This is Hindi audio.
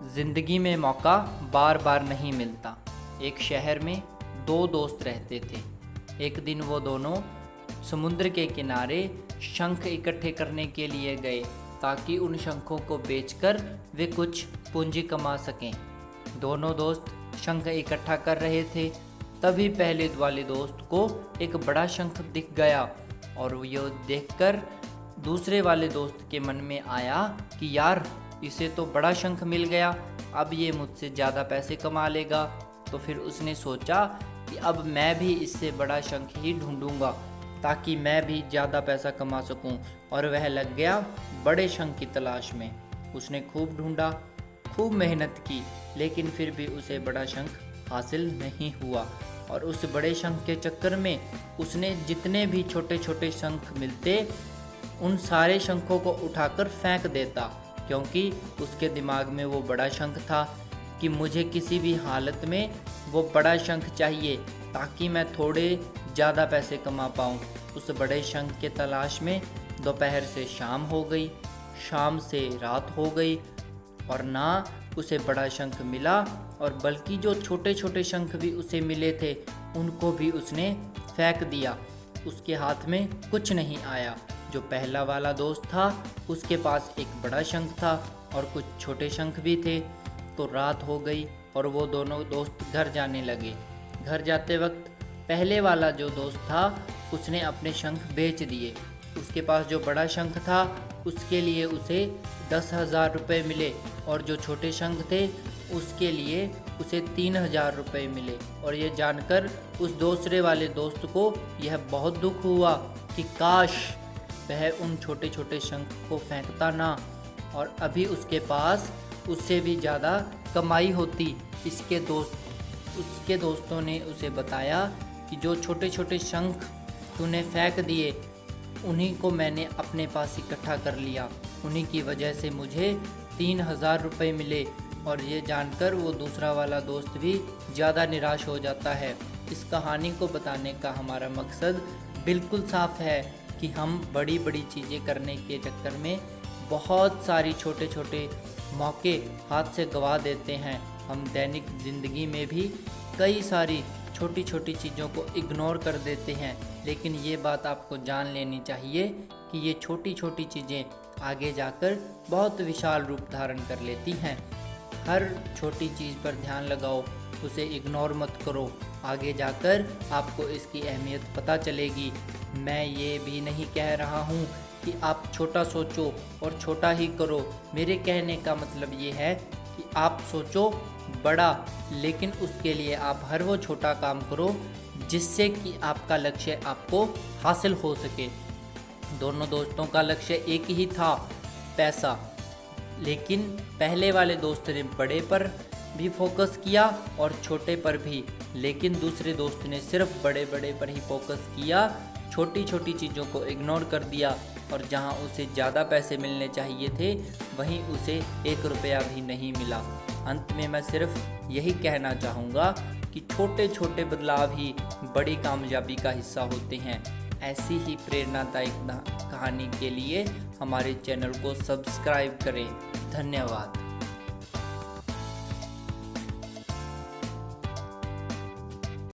जिंदगी में मौका बार बार नहीं मिलता। एक शहर में दो दोस्त रहते थे। एक दिन वो दोनों समुद्र के किनारे शंख इकट्ठे करने के लिए गए ताकि उन शंखों को बेचकर वे कुछ पूंजी कमा सकें। दोनों दोस्त शंख इकट्ठा कर रहे थे, तभी पहले वाले दोस्त को एक बड़ा शंख दिख गया और ये देखकर दूसरे वाले दोस्त के मन में आया कि यार, इसे तो बड़ा शंख मिल गया, अब ये मुझसे ज़्यादा पैसे कमा लेगा। तो फिर उसने सोचा कि अब मैं भी इससे बड़ा शंख ही ढूंढूंगा ताकि मैं भी ज़्यादा पैसा कमा सकूं। और वह लग गया बड़े शंख की तलाश में। उसने खूब ढूंढा, खूब मेहनत की, लेकिन फिर भी उसे बड़ा शंख हासिल नहीं हुआ। और उस बड़े शंख के चक्कर में उसने जितने भी छोटे छोटे शंख मिलते उन सारे शंखों को उठाकर फेंक देता, क्योंकि उसके दिमाग में वो बड़ा शंख था कि मुझे किसी भी हालत में वो बड़ा शंख चाहिए ताकि मैं थोड़े ज़्यादा पैसे कमा पाऊँ। उस बड़े शंख के तलाश में दोपहर से शाम हो गई, शाम से रात हो गई और ना उसे बड़ा शंख मिला, और बल्कि जो छोटे छोटे शंख भी उसे मिले थे उनको भी उसने फेंक दिया। उसके हाथ में कुछ नहीं आया। जो पहला वाला दोस्त था उसके पास एक बड़ा शंख था और कुछ छोटे शंख भी थे। तो रात हो गई और वो दोनों दोस्त घर जाने लगे। घर जाते वक्त पहले वाला जो दोस्त था उसने अपने शंख बेच दिए। उसके पास जो बड़ा शंख था उसके लिए उसे 10,000 रुपये मिले और जो छोटे शंख थे उसके लिए उसे 3,000 रुपये मिले। और ये जानकर उस दूसरे वाले दोस्त को यह बहुत दुख हुआ कि काश वह उन छोटे छोटे शंख को फेंकता ना, और अभी उसके पास उससे भी ज़्यादा कमाई होती। उसके दोस्तों ने उसे बताया कि जो छोटे छोटे शंख तूने फेंक दिए उन्हीं को मैंने अपने पास इकट्ठा कर लिया, उन्हीं की वजह से मुझे 3,000 रुपये मिले। और ये जानकर वो दूसरा वाला दोस्त भी ज़्यादा निराश हो जाता है। इस कहानी को बताने का हमारा मकसद बिल्कुल साफ है कि हम बड़ी बड़ी चीज़ें करने के चक्कर में बहुत सारी छोटे छोटे मौके हाथ से गंवा देते हैं। हम दैनिक ज़िंदगी में भी कई सारी छोटी छोटी चीज़ों को इग्नोर कर देते हैं, लेकिन ये बात आपको जान लेनी चाहिए कि ये छोटी छोटी चीज़ें आगे जाकर बहुत विशाल रूप धारण कर लेती हैं। हर छोटी चीज़ पर ध्यान लगाओ, उसे इग्नोर मत करो, आगे जाकर आपको इसकी अहमियत पता चलेगी। मैं ये भी नहीं कह रहा हूँ कि आप छोटा सोचो और छोटा ही करो। मेरे कहने का मतलब ये है कि आप सोचो बड़ा, लेकिन उसके लिए आप हर वो छोटा काम करो जिससे कि आपका लक्ष्य आपको हासिल हो सके। दोनों दोस्तों का लक्ष्य एक ही था, पैसा, लेकिन पहले वाले दोस्त ने बड़े पर भी फोकस किया और छोटे पर भी, लेकिन दूसरे दोस्त ने सिर्फ बड़े पर ही फोकस किया, छोटी छोटी चीज़ों को इग्नोर कर दिया। और जहां उसे ज़्यादा पैसे मिलने चाहिए थे वहीं उसे 1 रुपया भी नहीं मिला। अंत में मैं सिर्फ यही कहना चाहूँगा कि छोटे छोटे बदलाव ही बड़ी कामयाबी का हिस्सा होते हैं। ऐसी ही प्रेरणादायक कहानी के लिए हमारे चैनल को सब्सक्राइब करें। धन्यवाद।